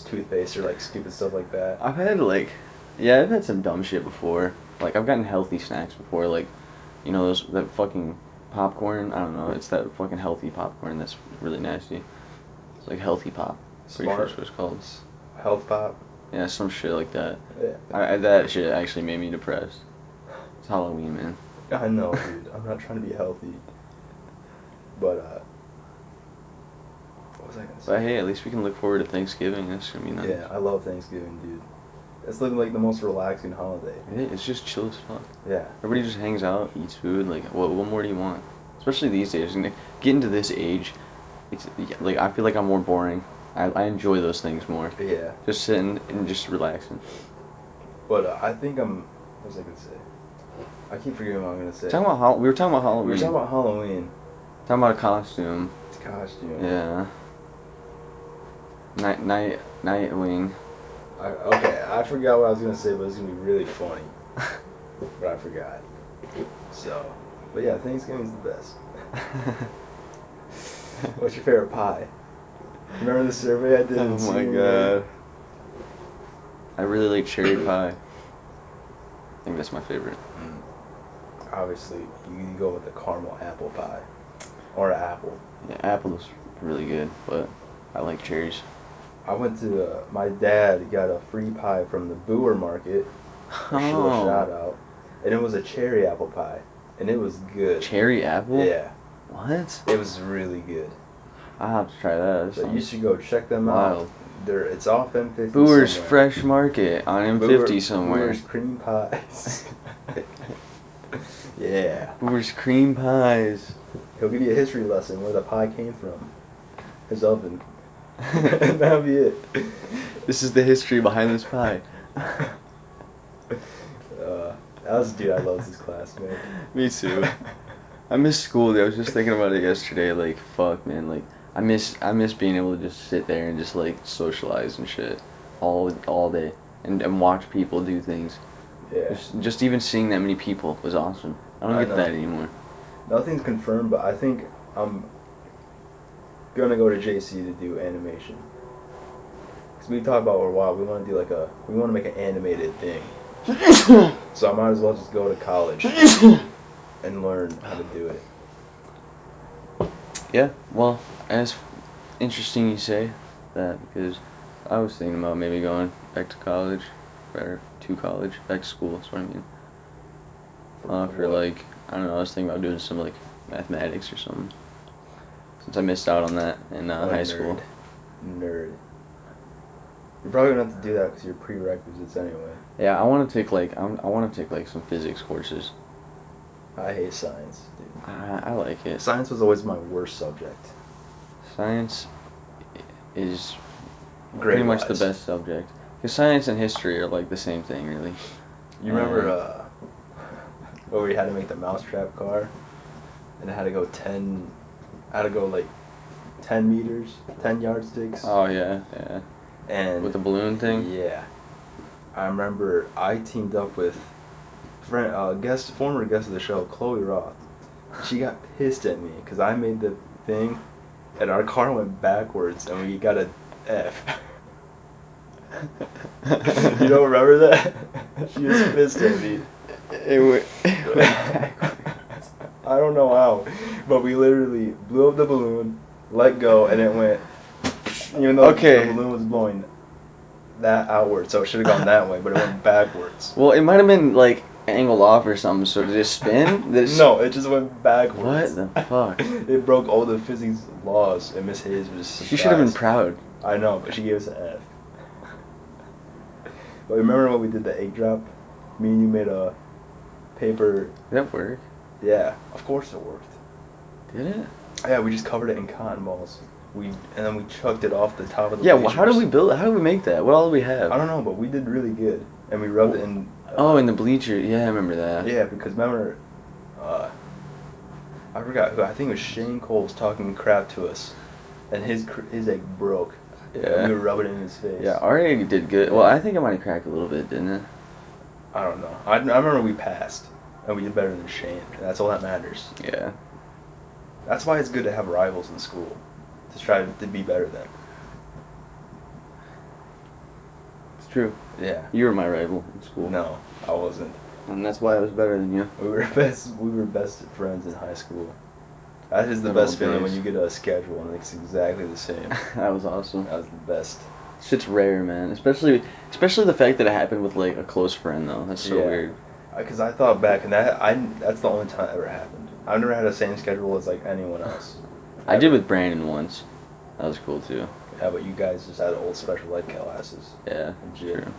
toothpaste or like stupid stuff like that. I've had like, yeah, I've had some dumb shit before. Like I've gotten healthy snacks before, like, you know that fucking popcorn. I don't know, it's that fucking healthy popcorn that's really nasty. It's like healthy pop. Pretty sure that's what it's called. Health pop. Yeah, some shit like that. Yeah. That shit actually made me depressed. It's Halloween, man. I know, dude. I'm not trying to be healthy. But what was I gonna say? But hey, at least we can look forward to Thanksgiving. That's gonna be nice. Yeah, I love Thanksgiving, dude. It's like the most relaxing holiday. It's just chill as fuck. Yeah. Everybody just hangs out, eats food. Like, what more do you want? Especially these days. And getting to this age, it's like I feel like I'm more boring. I enjoy those things more. Yeah. Just sitting and just relaxing. But I think what was I gonna say? I keep forgetting what I'm gonna say. We were talking about Halloween. We were talking about Halloween. Talking about a costume. It's costume. Yeah. Nightwing. Okay, I forgot what I was gonna say, but it's gonna be really funny. But I forgot. So, but yeah, Thanksgiving's the best. What's your favorite pie? Remember the survey I did? Oh my god. I really like cherry pie. I think that's my favorite. Obviously, you go with the caramel apple pie. Or apple. Yeah, apple is really good, but I like cherries. I went to, my dad got a free pie from the Boer Market. A Oh. shout out. And it was a cherry apple pie. And it was good. Cherry apple? Yeah. What? It was really good. I'll have to try that. So you should go check them wild. out. It's off M50 Boer's somewhere. Fresh Market on M50 somewhere. Boer's cream pies. Yeah. Boer's cream pies. He'll give you a history lesson where the pie came from. His oven. That'll be it. This is the history behind this pie. Dude, I love this class, man. Me too. I miss school, dude. I was just thinking about it yesterday. Like, fuck, man. Like, I miss being able to just sit there and just like socialize and shit all day and watch people do things. Yeah. Just even seeing that many people was awesome. I don't get know. that anymore. Nothing's confirmed, but I think I'm gonna go to JC to do animation. Cause we talked about for a while. We want to do we want to make an animated thing. So I might as well just go to college and learn how to do it. Yeah, well, as interesting you say that, because I was thinking about maybe going back to college, or to college, back to school, that's what I mean. For like, I don't know, I was thinking about doing some like mathematics or something, since I missed out on that in high school. Nerd. You're probably gonna have to do that because you're prerequisites anyway. Yeah, I want to take like I want to take like some physics courses. I hate science, dude. I like it. Science was always my worst subject. Science is pretty much the best subject. Because science and history are like the same thing, really. You remember where we had to make the mousetrap car, and it had to go 10 meters, 10 yardsticks. Oh yeah, yeah. And with the balloon thing. Yeah. I remember I teamed up with former guest of the show, Chloe Roth. She got pissed at me because I made the thing, and our car went backwards, and we got a F. You don't remember that? She was pissed at me. It went I don't know how, but we literally blew up the balloon, let go, and it went. Even though the balloon was blowing that outward, so it should have gone that way, but it went backwards. Well, it might have been like angled off or something. So did it spin? No, it just went backwards. What the fuck? It broke all the physics laws, and Miss Hayes was surprised. She should have been proud. I know, but she gave us an F. But remember when we did the egg drop? Me and you made a paper. Did that work? Yeah, of course it worked. Did it? Yeah, we just covered it in cotton balls. And then we chucked it off the top of the Yeah. Well, how did we bleachers. build? How did we make that? What all did we have? I don't know, but we did really good. And we rubbed it in. Oh, in the bleacher. Yeah, I remember that. Yeah, because remember, I forgot who. I think it was Shane Coles talking crap to us, and his egg broke. Yeah. And we were rubbing it in his face. Yeah, our egg did good. Well, I think it might have cracked a little bit, didn't it? I don't know. I remember we passed, and we did better than Shane. And that's all that matters. Yeah. That's why it's good to have rivals in school, to try to be better than. It's true. Yeah. You were my rival in school. No, I wasn't. And that's why I was better than you. We were best friends in high school. That is the Good best old feeling when days. you get a schedule and it's exactly the same. That was awesome. That was the best. Shit's rare, man. Especially the fact that it happened with like a close friend, though. That's so Yeah. weird. Because I thought back, and that's the only time it ever happened. I've never had the same schedule as like anyone else. I did with Brandon once. That was cool too. Yeah, but you guys just had old special ed classes. Yeah. In gym. True.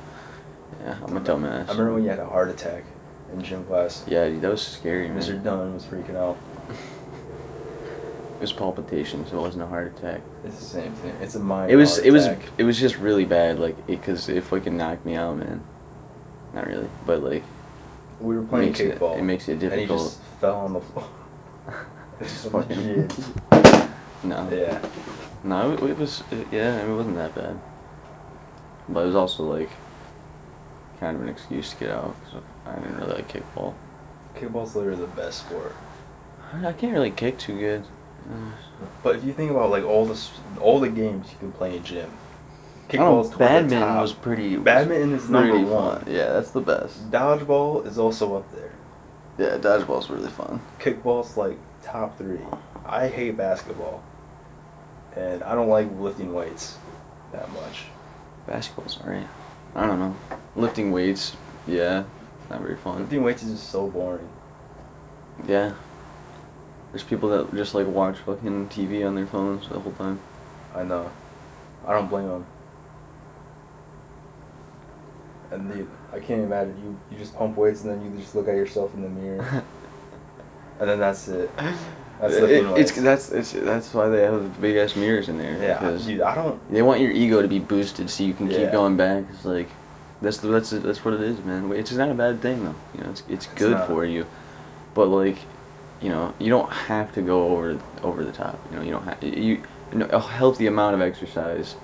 Yeah, I'm a dumbass. I remember when you had a heart attack in gym class. Yeah, dude, that was scary, man. Mr. Dunn was freaking out. It was palpitations. It wasn't a heart attack. It's the same thing. It's a mind. It was attack. just really bad, like because it fucking knocked me out, man. Not really, but like We were playing kickball. It makes it And he difficult. just fell on the floor. It's just Fucking- shit. No, Yeah. no, it was yeah, it wasn't that bad. But it was also like kind of an excuse to get out because I didn't really like kickball. Kickball's literally the best sport. I can't really kick too good. But if you think about like all the games you can play in gym, I don't kickball's know, toward the badminton top. was pretty. Badminton is number pretty one. fun. Yeah, that's the best. Dodgeball is also up there. Yeah, dodgeball's really fun. Kickball's like top 3. I hate basketball, and I don't like lifting weights that much. Basketball's alright. I don't know. Lifting weights, yeah, not very fun. Lifting weights is just so boring. Yeah. There's people that just like watch fucking TV on their phones the whole time. I know. I don't blame them. And I can't imagine you just pump weights and then you just look at yourself in the mirror, and then that's it. That's lifting weights. That's why they have big ass mirrors in there. Yeah, because dude, I don't. they want your ego to be boosted so you can Yeah. keep going back. It's like that's what it is, man. It's not a bad thing though. You know, it's good not. for you, but like, you know, you don't have to go over the top. You know, you don't have a healthy amount of exercise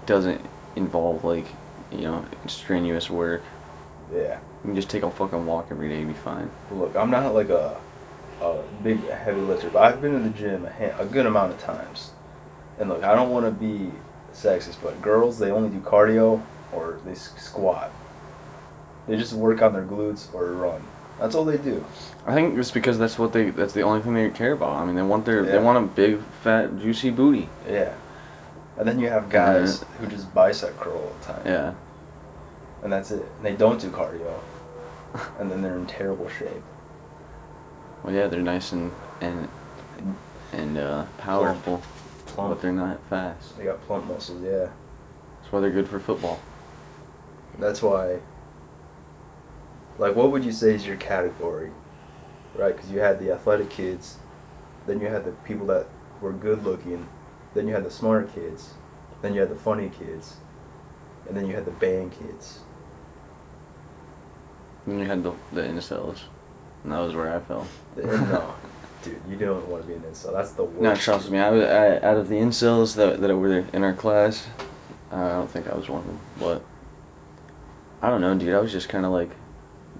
doesn't involve like, you know, strenuous work. Yeah. You can just take a fucking walk every day and be fine. Look, I'm not like a big heavy lifter, but I've been in the gym a good amount of times. And look, I don't want to be sexist, but girls, they only do cardio or they squat. They just work on their glutes or run. That's all they do. I think it's because that's the only thing they care about. I mean, they want Yeah. a big, fat, juicy booty. Yeah. And then you have guys who just bicep curl all the time. Yeah. And that's it. And they don't do cardio. And then they're in terrible shape. Well, yeah, they're nice and powerful, Plump. but they're not fast. They got plump muscles, yeah. That's why they're good for football. That's why, like, what would you say is your category? Right? Because you had the athletic kids, then you had the people that were good looking, then you had the smart kids, then you had the funny kids, and then you had the band kids. And you had the incels, and that was where I fell. No, dude, you don't want to be an incel. That's the worst. No, trust me. Out of the incels that were in our class, I don't think I was one of them. But I don't know, dude. I was just kind of like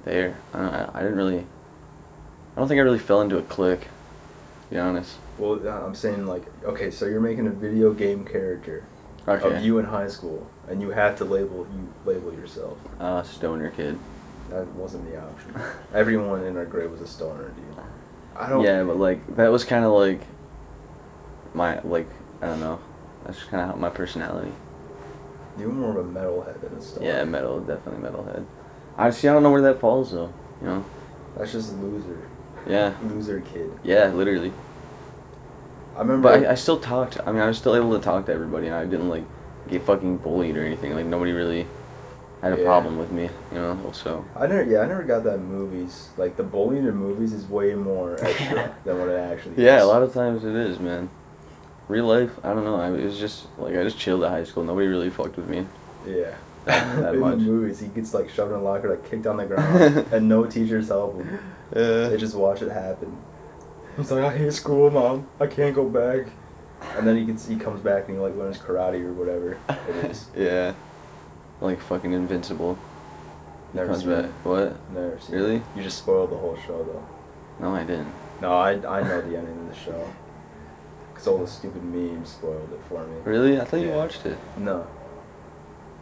there. I don't think I really fell into a clique. To be honest. Well, I'm saying, like, okay, so you're making a video game character Okay. of you in high school, and you have to label yourself. Stoner kid. That wasn't the option. Everyone in our grade was a stoner, dude. I don't. Yeah, but like that was kind of like my I don't know. That's kind of my personality. You were more of a metalhead than a stoner. Yeah, definitely metalhead. I don't know where that falls though. You know. That's just loser. Yeah. Loser kid. Yeah, literally. I remember. But I still talked. I mean, I was still able to talk to everybody, and I didn't like get fucking bullied or anything. Like nobody really had a Yeah. problem with me, you know. So I never got that in movies. Like the bullying in movies is way more extra than what it actually is. yeah, a lot of times it is, man. Real life, I don't know. It was just like I just chilled at high school. Nobody really fucked with me. Yeah. That in much. the movies, he gets like shoved in a locker, like kicked on the ground, and no teachers help him. They just watch it happen. He's like, I hate school, Mom. I can't go back. And then he comes back and he like learns karate or whatever it is. Yeah. Like fucking invincible. Never Comes seen back. it. What? Never seen Really? it. You just spoiled the whole show though. No, I didn't. No, I know the ending of the show. Cause all the stupid memes spoiled it for me. Really? I thought you Yeah. watched it. No,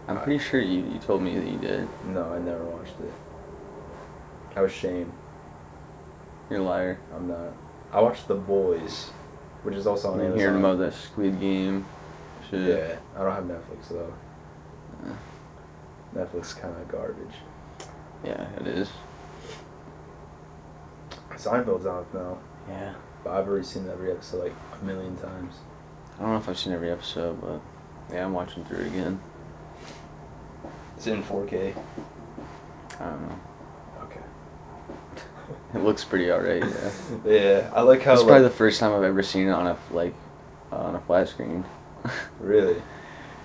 I'm pretty sure you told me that you did. no, I never watched it. I was Shane. You're a liar. I'm not. I watched The Boys, which is also on I'm Amazon. hearing about that Squid Game shit. Yeah, I don't have Netflix though. Uh, Netflix kind of garbage. Yeah, it is. Seinfeld's out now, Yeah. but I've already seen every episode like a million times. I don't know if I've seen every episode, but yeah, I'm watching through it again. It's in 4K. I don't know. Okay. It looks pretty alright. Yeah. Yeah, I like how. It's like, probably the first time I've ever seen it on a flat screen. Really.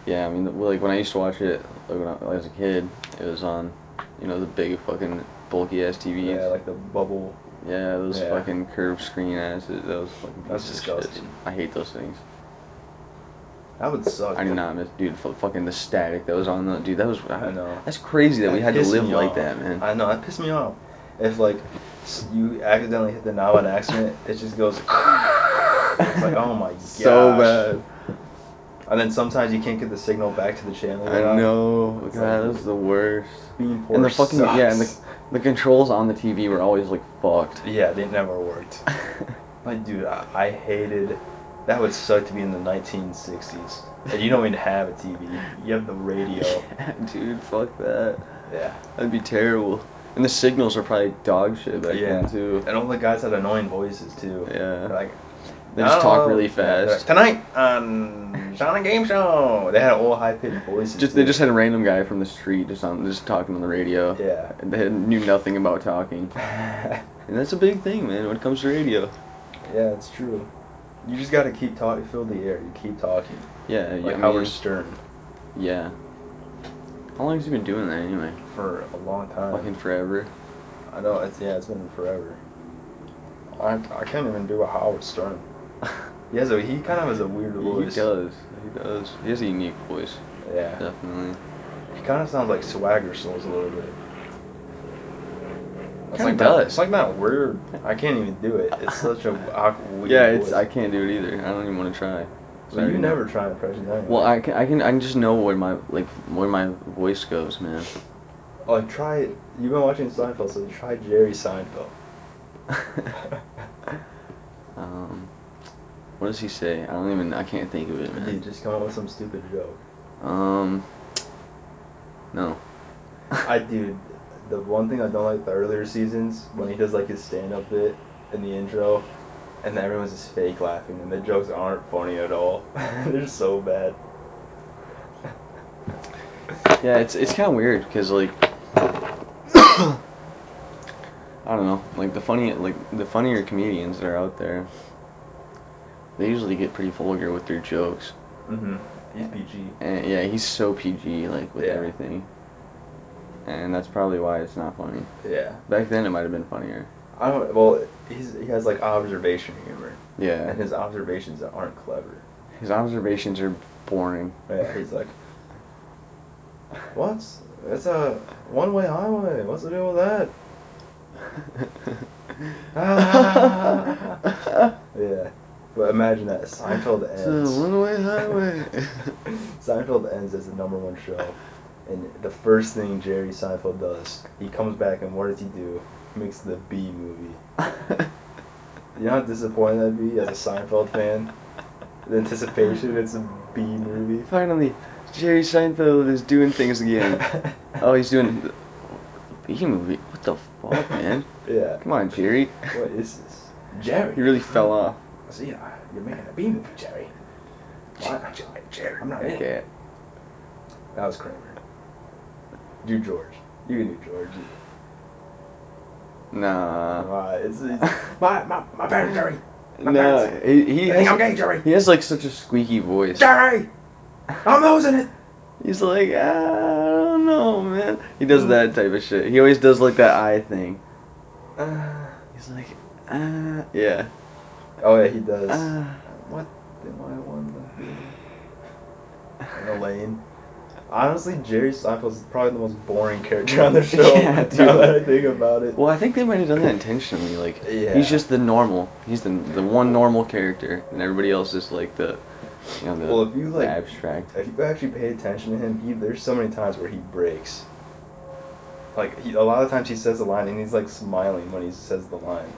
Yeah, I mean, like when I used to watch it, like when I was a kid, it was on, you know, the big fucking bulky ass TVs. Yeah, like the bubble. Yeah, those Yeah. fucking curved screen asses. Those fucking That's pieces of shit. disgusting. I hate those things. That would suck. I do not miss, dude. Fucking the static that was on the dude. That was. I know. That's crazy that we had to pissed live me like off. that, man. I know, that pissed me off. If like you accidentally hit the knob on accident, it just goes. It's like, oh my gosh. So bad. And then sometimes you can't get the signal back to the channel. I know. It's God, like- that's the worst. Being poor And the fucking sucks. yeah, and the controls on the TV were always like fucked. Yeah, they never worked. Like, dude, I hated. That would suck to be in the 1960s. And you don't even have a TV. You have the radio. Yeah, dude, fuck that. Yeah. That'd be terrible. And the signals were probably dog shit back Yeah. then too. And all the guys had annoying voices too. Yeah. They're like, They just talk "Oh, really yeah, they're fast. like, tonight on Sonic Game Show. They had all high pitched voices. They too. just had a random guy from the street just talking on the radio. Yeah. And they knew nothing about talking. And that's a big thing, man, when it comes to radio. Yeah, it's true. You just gotta keep talking, fill the air. You keep talking. Yeah, Like I Howard mean, Stern yeah. How long has he been doing that anyway? for a long time. Fucking forever. I know. It's been forever. I can't even do a Howard Stern. He kind of has a weird voice. He does. He does. He has a unique voice. Yeah. Definitely. He kind of sounds like Swagger Souls a little bit. It's Kinda like does. That, it's like that weird. I can't even do it. It's such a weird Yeah, voice. I can't do it either. I don't even want to try. So you never try impressions anyway. Well, I can just know where my voice goes, man. Oh, like try it. You've been watching Seinfeld, so try Jerry Seinfeld. What does he say? I can't think of it, man. Dude, just come up with some stupid joke. No. Dude, the one thing I don't like the earlier seasons, when he does like his stand-up bit in the intro, and then everyone's just fake laughing, and the jokes aren't funny at all. They're so bad. Yeah, it's kind of weird because like I don't know, like the funnier comedians that are out there, they usually get pretty vulgar with their jokes. Mm-hmm. He's PG. And yeah, he's so PG like with Yeah. everything. And that's probably why it's not funny. Yeah. Back then it might have been funnier. Well, he has like observation humor, Yeah. and his observations aren't clever. His observations are boring. Yeah, he's like, it's a one-way highway. What's the deal with that? Yeah. But imagine that. Seinfeld It's a ends. one-way highway. Seinfeld ends as the #1 show. And the first thing Jerry Seinfeld does, he comes back and what does he do? He makes the B movie. You know how disappointed that'd be as a Seinfeld fan? The anticipation, it's a B movie. Finally, Jerry Seinfeld is doing things again. Oh, he's doing the B movie. What the fuck, man? Yeah. Come on, Jerry. What is this? Jerry. He really fell off. See, you're making a B movie, Jerry. What? Jerry, I'm not in it. Okay. That was Kramer. Do George. You can do George. Nah. It's my parents, Jerry. My No, parents. he I think I'm has, gay, Jerry. he has like such a squeaky voice. Jerry, I'm losing it. He's like, I don't know, man. He does that type of shit. He always does like that eye thing. He's like, yeah. Oh yeah, he does. What am I want to do? Elaine. Honestly, Jerry Seinfeld's probably the most boring character on the show. Yeah, dude. Now that I think about it. Well, I think they might have done that intentionally. Like, Yeah. he's just the normal. He's the one normal character, and everybody else is like the, you know, the, Well, if you the like, abstract. if you actually pay attention to him, there's so many times where he breaks. Like a lot of times he says the line and he's like smiling when he says the line.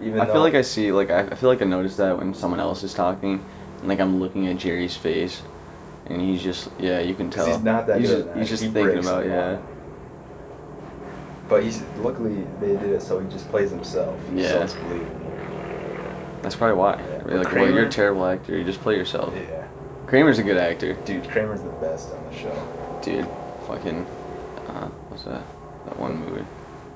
Even I though, feel like I see, like, I feel like I noticed that when someone else is talking, and like I'm looking at Jerry's face, and he's just, yeah, you can 'cause tell. he's not that he's good. just, at that. he's just He thinking breaks about, a yeah. lot. But luckily they did it so he just plays himself. Yeah. So it's believable. That's probably why. Yeah. Like, But well, Kramer- you're a terrible actor. You just play yourself. Yeah. Kramer's a good actor. Dude, Kramer's the best on the show. Dude, fucking, what's that? That one movie,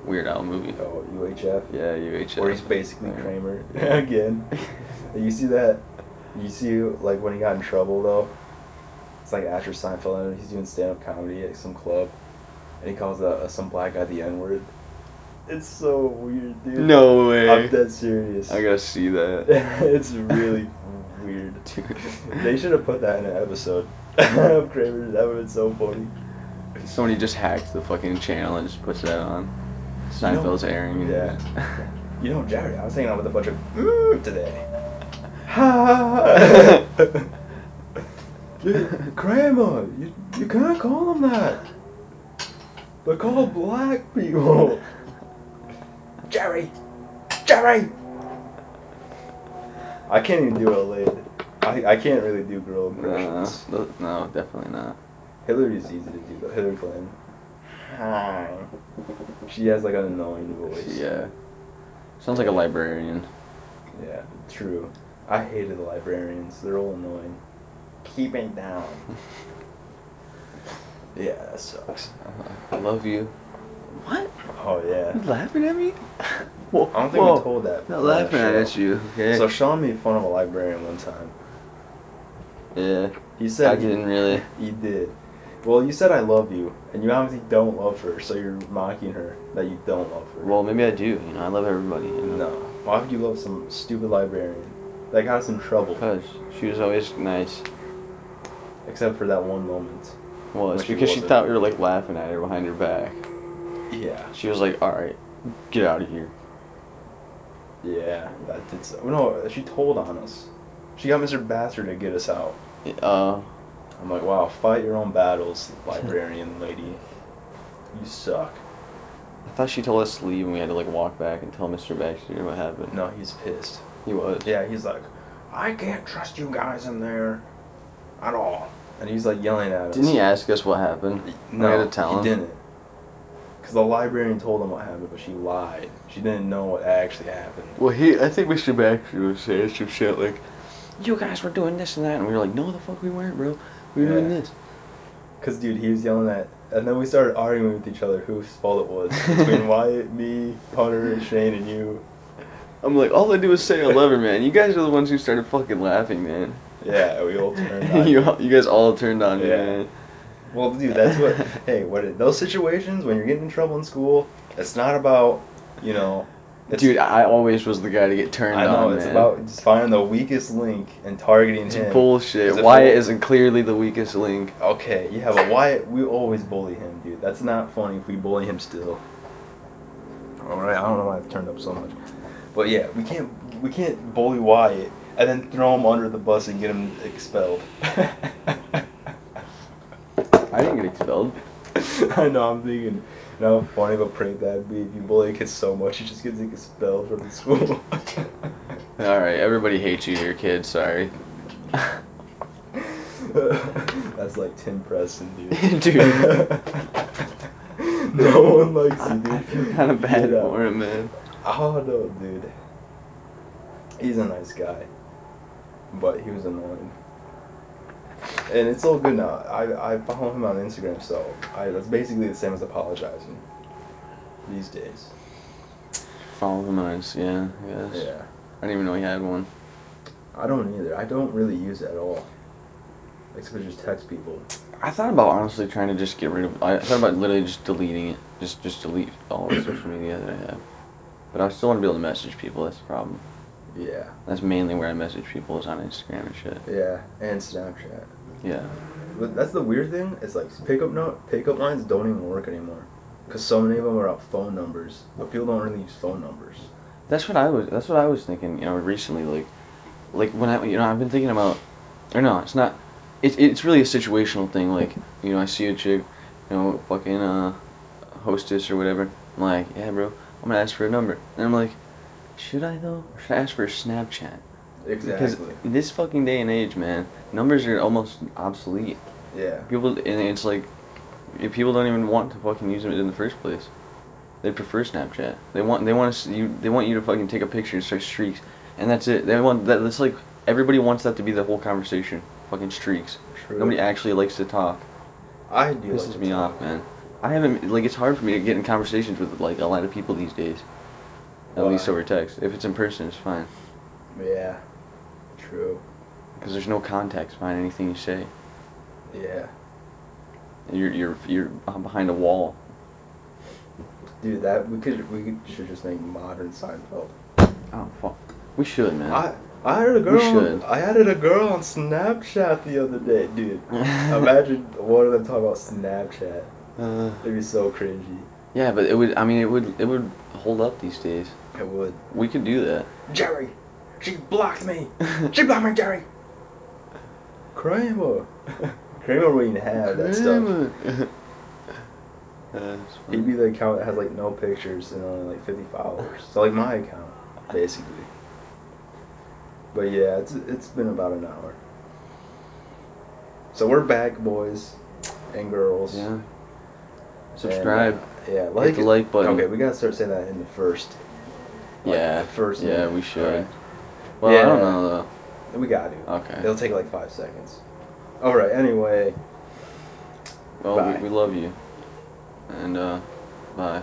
Weird Al movie. Oh, UHF? Yeah, UHF. Where he's basically Yeah. Kramer again. You see that? You see, like, when he got in trouble, though? It's like after Seinfeld, and he's doing stand-up comedy at some club, and he calls some black guy the N-word. It's so weird, dude. No way. I'm dead serious. I gotta see that. It's really weird. Dude. They should have put that in an episode of Kramer. That would have been so funny. Somebody just hacks the fucking channel and just puts that on. Seinfeld's airing. Yeah. You know, Jerry, I was hanging out with a bunch of today. Ha! Kramer, you can't call them that. They're called black people. Jerry! Jerry! I can't even do it late. I can't really do girl impressions. No, definitely not. Hillary's easy to do though. Hillary Clinton. Hi. She has like an annoying voice. Yeah. Sounds like a librarian. Yeah, true. I hated the librarians. They're all annoying. Keep it down. Yeah, that sucks. I love you. What? Oh yeah. You laughing at me? Whoa, I don't think we told that. Not on the laughing show. at you, okay? So Sean made fun of a librarian one time. Yeah. He said I didn't really. He did. Well, you said I love you, and you obviously don't love her, so you're mocking her that you don't love her. Well, maybe I do. You know, I love everybody. You know? No. Why would you love some stupid librarian that got us in trouble? Because she was always nice. Except for that one moment. Well, it's When she because she wasn't. thought we were like laughing at her behind her back. Yeah. She was like, "All right, get out of here." Yeah, that did so. No, she told on us. She got Mr. Bastard to get us out. I'm like, wow, fight your own battles, librarian lady. You suck. I thought she told us to leave and we had to like walk back and tell Mr. Baxter what happened. No, he's pissed. He was. Yeah, he's like, I can't trust you guys in there at all. And he's like yelling at us. Didn't he ask us what happened? No, we had to tell him. he didn't. Because the librarian told him what happened, but she lied. She didn't know what actually happened. Well, I think Mr. Baxter was saying some shit like, "You guys were doing this and that," and we were like, "No, the fuck we weren't, bro. We were doing Yeah. this." Because, dude, he was yelling at... And then we started arguing with each other whose fault it was. Between Wyatt, me, Hunter, Shane, and you. I'm like, all I do is say I love her, man. You guys are the ones who started fucking laughing, man. Yeah, we all turned on you guys all turned on me, Yeah. man. Well, dude, that's what... Hey, those situations when you're getting in trouble in school, it's not about, you know... It's, Dude, I always was the guy to get turned I know, on, it's man. about just finding the weakest link and targeting It's him. bullshit. 'Cause if Wyatt it- isn't clearly the weakest link. Okay, yeah, but Wyatt, we always bully him, dude. That's not funny if we bully him still. Alright, I don't know why I've turned up so much. But yeah, we can't bully Wyatt and then throw him under the bus and get him expelled. I didn't get expelled. I know, I'm thinking, you know how funny of a prank that'd be if you bully a kid so much he just gets expelled from the school. Alright, everybody hates you here, kid. Sorry. That's like Tim Preston, dude. Dude. No one likes you, dude. I feel kind of bad Get out. for him, man. Oh no, dude. He's a nice guy, but he was annoying. And it's all good now. I follow him on Instagram, so that's basically the same as apologizing these days. Follow him on his, yeah, I guess. Yeah. I didn't even know he had one. I don't either. I don't really use it at all. Except for just text people. I thought about honestly trying to just get rid of. I thought about literally just deleting it. Just delete all the social media that I have. But I still want to be able to message people. That's the problem. Yeah. That's mainly where I message people is on Instagram and shit. Yeah, and Snapchat. Yeah. But that's the weird thing. It's like pickup lines don't even work anymore, because so many of them are out phone numbers. But people don't really use phone numbers. That's what I was thinking. You know, recently, like when I've been thinking about, or no, it's not. It's really a situational thing. Like, you know, I see a chick, you know, fucking hostess or whatever. I'm like, yeah, bro, I'm gonna ask for a number. And I'm like, should I though? Or should I ask for a Snapchat? Exactly. Because in this fucking day and age, man, numbers are almost obsolete. Yeah. People, and it's like, people don't even want to fucking use them in the first place. They prefer Snapchat. They want you to fucking take a picture and start streaks, and that's it. They want that. It's like everybody wants that to be the whole conversation. Fucking streaks. True. Nobody actually likes to talk. I do. Pisses like me to off, talk. man. I haven't like it's hard for me to get in conversations with like a lot of people these days. At Why? least over text. If it's in person, it's fine. Yeah. True. Because there's no context behind anything you say. Yeah. You're behind a wall. Dude, should just make modern Seinfeld. Oh fuck. We should, man. I had a girl. We should. I added a girl on Snapchat the other day, dude. Imagine one of them talking about Snapchat. It'd be so cringy. Yeah, but it would. I mean, it would hold up these days. It would. We could do that. Jerry, she blocked me. She blocked me, Jerry. Kramer. Kramer wouldn't have that stuff. He'd be the account that has like no pictures and only like 50 followers. So like my account, basically. But yeah, it's been about an hour. So we're back, boys and girls. Yeah. Subscribe. And, yeah, Hit the like button. Okay, we gotta start saying that in the first. Yeah. The first. Yeah, minute. we should. Alright. Well, I don't know though. We gotta. Okay. It'll take like 5 seconds. All right. Anyway. Well, Bye. we love you. And bye.